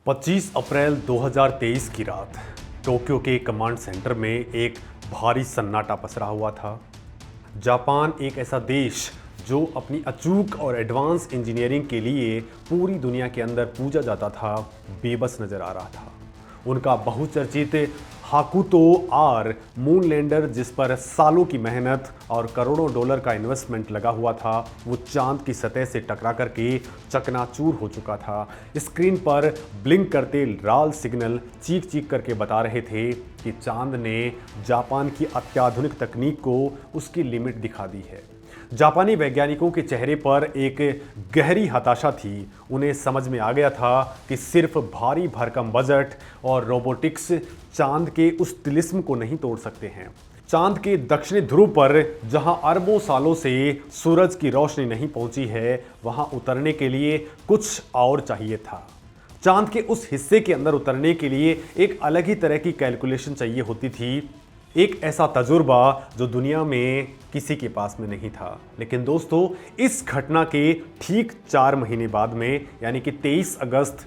25 अप्रैल 2023 की रात टोक्यो के कमांड सेंटर में एक भारी सन्नाटा पसरा हुआ था। जापान एक ऐसा देश जो अपनी अचूक और एडवांस इंजीनियरिंग के लिए पूरी दुनिया के अंदर पूजा जाता था, बेबस नजर आ रहा था। उनका बहुचर्चित हाकुतो आर मून लैंडर, जिस पर सालों की मेहनत और करोड़ों डॉलर का इन्वेस्टमेंट लगा हुआ था, वो चांद की सतह से टकरा करके चकनाचूर हो चुका था। स्क्रीन पर ब्लिंक करते लाल सिग्नल चीख चीख करके बता रहे थे कि चांद ने जापान की अत्याधुनिक तकनीक को उसकी लिमिट दिखा दी है। जापानी वैज्ञानिकों के चेहरे पर एक गहरी हताशा थी। उन्हें समझ में आ गया था कि सिर्फ भारी भरकम बजट और रोबोटिक्स चांद के उस तिलिस्म को नहीं तोड़ सकते हैं। चांद के दक्षिणी ध्रुव पर जहां अरबों सालों से सूरज की रोशनी नहीं पहुंची है, वहां उतरने के लिए कुछ और चाहिए था। चांद के उस हिस्से के अंदर उतरने के लिए एक अलग ही तरह की कैलकुलेशन चाहिए होती थी, एक ऐसा तजुर्बा जो दुनिया में किसी के पास में नहीं था। लेकिन दोस्तों, इस घटना के ठीक 4 महीने बाद में, यानी कि 23 अगस्त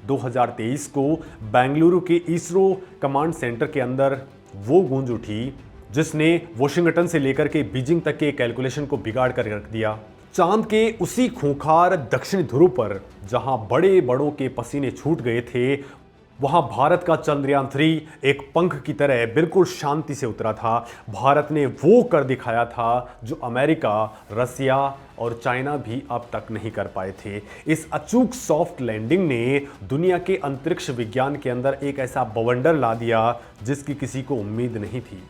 2023 को बेंगलुरु के इसरो कमांड सेंटर के अंदर वो गूंज उठी जिसने वॉशिंगटन से लेकर के बीजिंग तक के कैलकुलेशन को बिगाड़ कर रख दिया। चांद के उसी खूंखार दक्षिणी ध्रुव पर जहां बड़े बड़ों के पसीने छूट गए थे, वहां भारत का चंद्रयान 3 एक पंख की तरह बिल्कुल शांति से उतरा था। भारत ने वो कर दिखाया था जो अमेरिका, रसिया और चाइना भी अब तक नहीं कर पाए थे। इस अचूक सॉफ्ट लैंडिंग ने दुनिया के अंतरिक्ष विज्ञान के अंदर एक ऐसा बवंडर ला दिया जिसकी किसी को उम्मीद नहीं थी।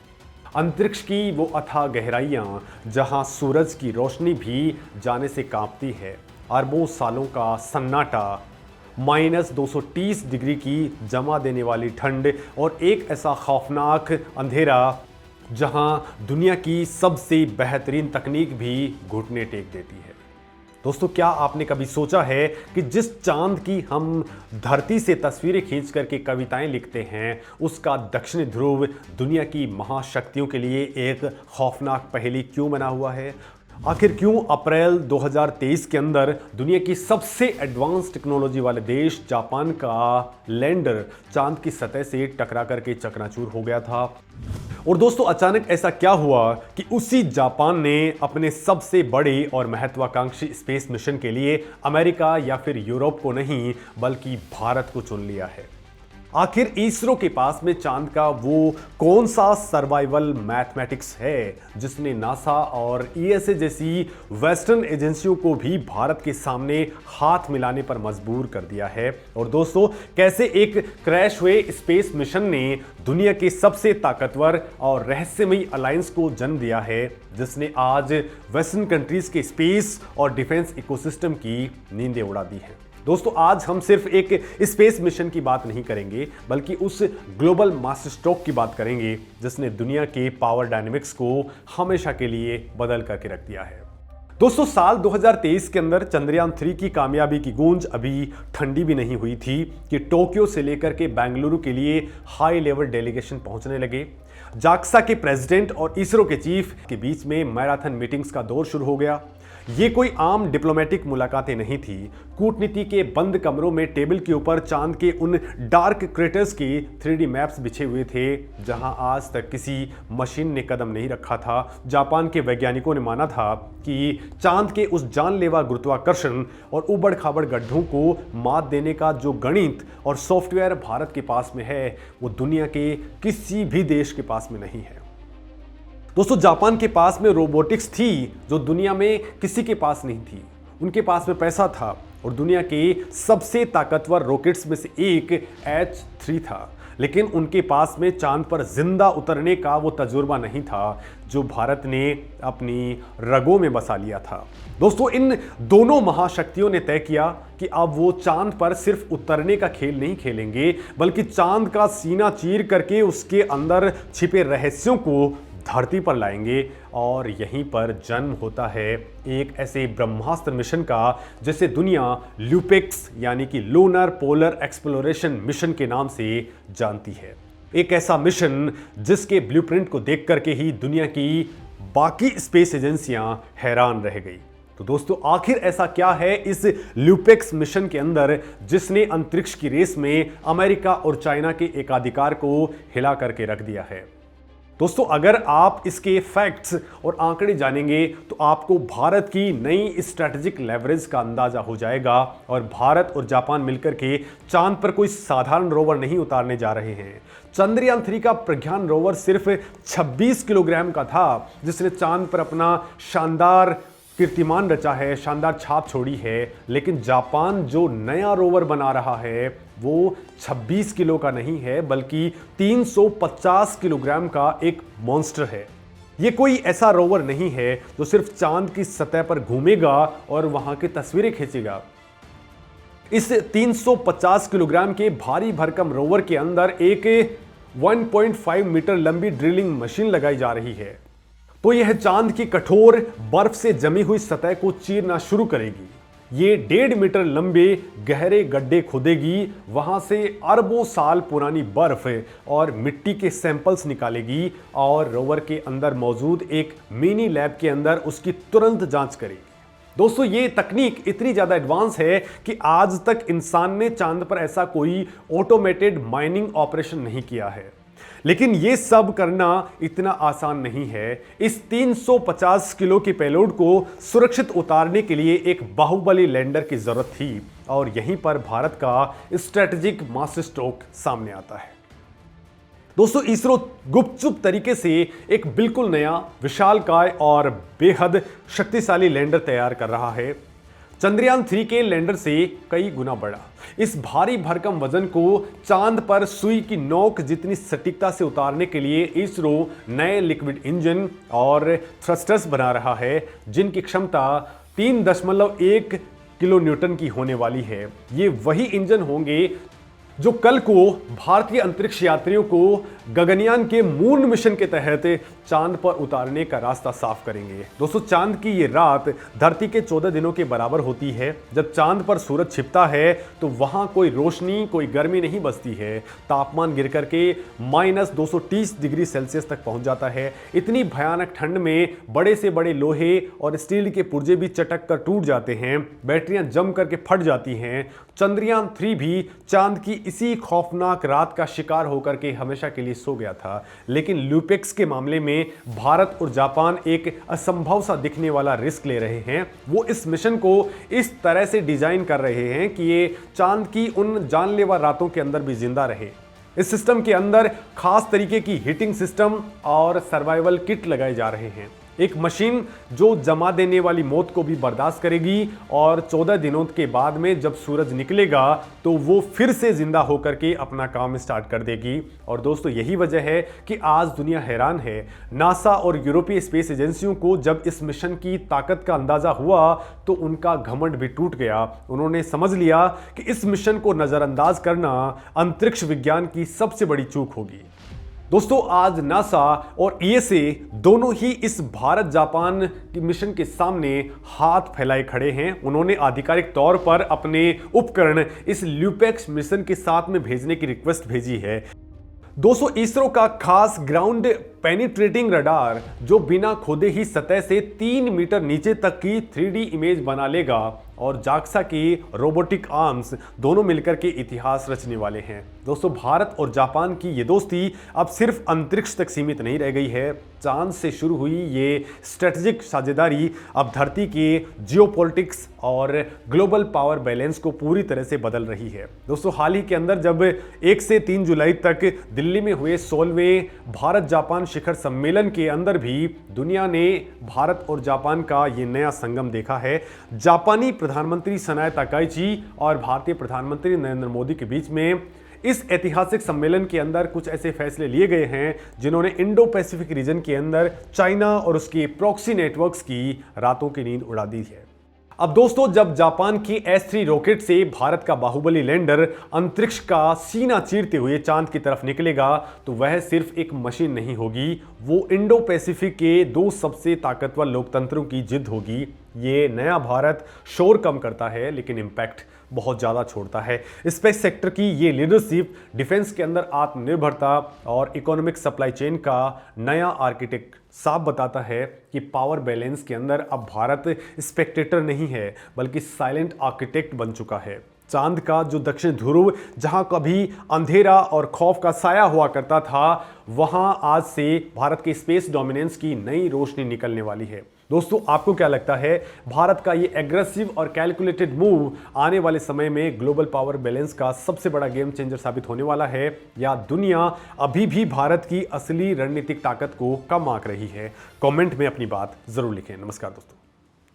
अंतरिक्ष की वो अथाह गहराइयां जहां सूरज की रोशनी भी जाने से कांपती है, अरबों सालों का सन्नाटा, -230 डिग्री की जमा देने वाली ठंड और एक ऐसा खौफनाक अंधेरा जहां दुनिया की सबसे बेहतरीन तकनीक भी घुटने टेक देती है। दोस्तों, क्या आपने कभी सोचा है कि जिस चांद की हम धरती से तस्वीरें खींच करके कविताएं लिखते हैं, उसका दक्षिणी ध्रुव दुनिया की महाशक्तियों के लिए एक खौफनाक पहेली क्यों बना हुआ है? आखिर क्यों अप्रैल 2023 के अंदर दुनिया की सबसे एडवांस टेक्नोलॉजी वाले देश जापान का लैंडर चांद की सतह से टकरा करके चकनाचूर हो गया था? और दोस्तों, अचानक ऐसा क्या हुआ कि उसी जापान ने अपने सबसे बड़े और महत्वाकांक्षी स्पेस मिशन के लिए अमेरिका या फिर यूरोप को नहीं, बल्कि भारत को चुन लिया है? आखिर इसरो के पास में चांद का वो कौन सा सर्वाइवल मैथमेटिक्स है जिसने नासा और ईएसए जैसी वेस्टर्न एजेंसियों को भी भारत के सामने हाथ मिलाने पर मजबूर कर दिया है? और दोस्तों, कैसे एक क्रैश हुए स्पेस मिशन ने दुनिया के सबसे ताकतवर और रहस्यमयी अलायंस को जन्म दिया है, जिसने आज वेस्टर्न कंट्रीज के स्पेस और डिफेंस इकोसिस्टम की नींदें उड़ा दी हैं? दोस्तों, आज हम सिर्फ एक स्पेस मिशन की बात नहीं करेंगे, बल्कि उस ग्लोबल मास्टर स्ट्रोक की बात करेंगे जिसने दुनिया के पावर डायनेमिक्स को हमेशा के लिए बदल करके रख दिया है। दोस्तों, साल 2023 के अंदर चंद्रयान 3 की कामयाबी की गूंज अभी ठंडी भी नहीं हुई थी कि टोक्यो से लेकर के बेंगलुरु के लिए हाई लेवल डेलीगेशन पहुंचने लगे। जाक्सा के प्रेसिडेंट और इसरो के चीफ के बीच में मैराथन मीटिंग्स का दौर शुरू हो गया। ये कोई आम डिप्लोमेटिक मुलाकातें नहीं थी। कूटनीति के बंद कमरों में टेबल के ऊपर चांद के उन डार्क क्रेटर्स के 3D मैप्स बिछे हुए थे जहां आज तक किसी मशीन ने कदम नहीं रखा था। जापान के वैज्ञानिकों ने माना था कि चांद के उस जानलेवा गुरुत्वाकर्षण और उबड़ खाबड़ गड्ढों को मात देने का जो गणित और सॉफ्टवेयर भारत के पास में है, वो दुनिया के किसी भी देश के पास में नहीं है। दोस्तों, जापान के पास में रोबोटिक्स थी जो दुनिया में किसी के पास नहीं थी। उनके पास में पैसा था और दुनिया के सबसे ताकतवर रॉकेट्स में से एक H3 था, लेकिन उनके पास में चांद पर जिंदा उतरने का वो तजुर्बा नहीं था जो भारत ने अपनी रगों में बसा लिया था। दोस्तों, इन दोनों महाशक्तियों ने तय किया कि अब वो चांद पर सिर्फ उतरने का खेल नहीं खेलेंगे, बल्कि चांद का सीना चीर करके उसके अंदर छिपे रहस्यों को धरती पर लाएंगे। और यहीं पर जन्म होता है एक ऐसे ब्रह्मास्त्र मिशन का जिसे दुनिया ल्यूपेक्स यानी कि लूनर पोलर एक्सप्लोरेशन मिशन के नाम से जानती है। एक ऐसा मिशन जिसके ब्लूप्रिंट को देख करके ही दुनिया की बाकी स्पेस एजेंसियां हैरान रह गई। तो दोस्तों आखिर ऐसा क्या है इस ल्यूपेक्स मिशन के अंदर जिसने अंतरिक्ष की रेस में अमेरिका और चाइना के एकाधिकार को हिला करके रख दिया है। दोस्तों अगर आप इसके फैक्ट्स और आंकड़े जानेंगे तो आपको भारत की नई स्ट्रैटेजिक लेवरेज का अंदाजा हो जाएगा। और भारत और जापान मिलकर के चांद पर कोई साधारण रोवर नहीं उतारने जा रहे हैं। चंद्रयान 3 का प्रज्ञान रोवर सिर्फ 26 किलोग्राम का था जिसने चांद पर अपना शानदार कीर्तिमान रचा है, शानदार छाप छोड़ी है। लेकिन जापान जो नया रोवर बना रहा है वो 26 किलो का नहीं है बल्कि 350 किलोग्राम का एक मॉन्स्टर है। ये कोई ऐसा रोवर नहीं है जो सिर्फ चांद की सतह पर घूमेगा और वहां की तस्वीरें खींचेगा। इस 350 किलोग्राम के भारी भरकम रोवर के अंदर एक 1.5 मीटर लंबी ड्रिलिंग मशीन लगाई जा रही है। तो यह चांद की कठोर बर्फ से जमी हुई सतह को चीरना शुरू करेगी। ये 1.5 मीटर लंबे गहरे गड्ढे खोदेगी, वहां से अरबों साल पुरानी बर्फ और मिट्टी के सैंपल्स निकालेगी और रोवर के अंदर मौजूद एक मिनी लैब के अंदर उसकी तुरंत जांच करेगी। दोस्तों ये तकनीक इतनी ज्यादा एडवांस है कि आज तक इंसान ने चांद पर ऐसा कोई ऑटोमेटेड माइनिंग ऑपरेशन नहीं किया है। लेकिन ये सब करना इतना आसान नहीं है। इस 350 किलो की पेलोड को सुरक्षित उतारने के लिए एक बाहुबली लैंडर की जरूरत थी और यहीं पर भारत का स्ट्रेटेजिक मास्टर स्ट्रोक सामने आता है। दोस्तों इसरो गुपचुप तरीके से एक बिल्कुल नया, विशालकाय और बेहद शक्तिशाली लैंडर तैयार कर रहा है। चंद्रयान 3 के लैंडर से कई गुना बड़ा इस भारी भरकम वजन को चांद पर सुई की नोक जितनी सटीकता से उतारने के लिए इसरो नए लिक्विड इंजन और थ्रस्टर्स बना रहा है जिनकी क्षमता 3.1 किलो न्यूटन की होने वाली है। ये वही इंजन होंगे जो कल को भारतीय अंतरिक्ष यात्रियों को गगनयान के मून मिशन के तहत चांद पर उतारने का रास्ता साफ करेंगे। दोस्तों चांद की ये रात धरती के 14 दिनों के बराबर होती है। जब चांद पर सूरज छिपता है तो वहां कोई रोशनी, कोई गर्मी नहीं बचती है। तापमान गिर करके -230 डिग्री सेल्सियस तक पहुंच जाता है। इतनी भयानक ठंड में बड़े से बड़े लोहे और स्टील के पुर्जे भी चटक कर टूट जाते हैं, बैटरियां जम करके फट जाती हैं। चंद्रयान 3 भी चांद की इसी खौफनाक रात का शिकार होकर के हमेशा के लिए सो गया था। लेकिन ल्यूपेक्स के मामले में भारत और जापान एक असंभव सा दिखने वाला रिस्क ले रहे हैं। वो इस मिशन को इस तरह से डिजाइन कर रहे हैं कि ये चांद की उन जानलेवा रातों के अंदर भी जिंदा रहे। इस सिस्टम के अंदर खास तरीके की हीटिंग सिस्टम और सर्वाइवल किट लगाए जा रहे हैं। एक मशीन जो जमा देने वाली मौत को भी बर्दाश्त करेगी और 14 दिनों के बाद में जब सूरज निकलेगा तो वो फिर से जिंदा होकर के अपना काम स्टार्ट कर देगी। और दोस्तों यही वजह है कि आज दुनिया हैरान है। नासा और यूरोपीय स्पेस एजेंसियों को जब इस मिशन की ताकत का अंदाजा हुआ तो उनका घमंड भी टूट गया। उन्होंने समझ लिया कि इस मिशन को नजरअंदाज करना अंतरिक्ष विज्ञान की सबसे बड़ी चूक होगी। दोस्तों आज नासा और ईएसए दोनों ही इस भारत जापान की मिशन के सामने हाथ फैलाए खड़े हैं। उन्होंने आधिकारिक तौर पर अपने उपकरण इस ल्यूपेक्स मिशन के साथ में भेजने की रिक्वेस्ट भेजी है। दोस्तों इसरो का खास ग्राउंड पेनिट्रेटिंग रडार जो बिना खोदे ही सतह से 3 मीटर नीचे तक की 3D इमेज बना लेगा और जाक्सा की रोबोटिक आर्म्स दोनों मिलकर के इतिहास रचने वाले हैं। दोस्तों भारत और जापान की ये दोस्ती अब सिर्फ अंतरिक्ष तक सीमित नहीं रह गई है। चांद से शुरू हुई ये स्ट्रेटेजिक साझेदारी अब धरती के जियोपॉलिटिक्स और ग्लोबल पावर बैलेंस को पूरी तरह से बदल रही है। दोस्तों हाल ही के अंदर जब 1 से 3 जुलाई तक दिल्ली में हुए 16वें भारत जापान शिखर सम्मेलन के अंदर भी दुनिया ने भारत और जापान का ये नया संगम देखा है। जापानी प्रधानमंत्री सनाए ताकाइची और भारतीय प्रधानमंत्री नरेंद्र मोदी के बीच में इस ऐतिहासिक सम्मेलन के अंदर कुछ ऐसे फैसले लिए गए हैं जिन्होंने इंडो पैसिफिक रीजन के अंदर चाइना और उसके प्रॉक्सी नेटवर्क्स की रातों की नींद उड़ा दी है। अब दोस्तों जब जापान की S3 रॉकेट से भारत का बाहुबली लैंडर अंतरिक्ष का सीना चीरते हुए चांद की तरफ निकलेगा तो वह सिर्फ एक मशीन नहीं होगी, वो इंडो पैसिफिक के 2 सबसे ताकतवर लोकतंत्रों की जिद होगी। ये नया भारत शोर कम करता है लेकिन इंपैक्ट बहुत ज़्यादा छोड़ता है। स्पेस सेक्टर की ये लीडरशिप डिफेंस के अंदर आत्मनिर्भरता और इकोनॉमिक सप्लाई चेन का नया आर्किटेक्ट साफ बताता है कि पावर बैलेंस के अंदर अब भारत स्पेक्टेटर नहीं है बल्कि साइलेंट आर्किटेक्ट बन चुका है। चांद का जो दक्षिण ध्रुव जहां कभी अंधेरा और खौफ का साया हुआ करता था, वहां आज से भारत के स्पेस डोमिनेंस की नई रोशनी निकलने वाली है। दोस्तों, आपको क्या लगता है, भारत का ये एग्रेसिव और कैलकुलेटेड मूव आने वाले समय में ग्लोबल पावर बैलेंस का सबसे बड़ा गेम चेंजर साबित होने वाला है, या दुनिया अभी भी भारत की असली रणनीतिक ताकत को कम आंक रही है? कमेंट में अपनी बात जरूर लिखें। नमस्कार दोस्तों।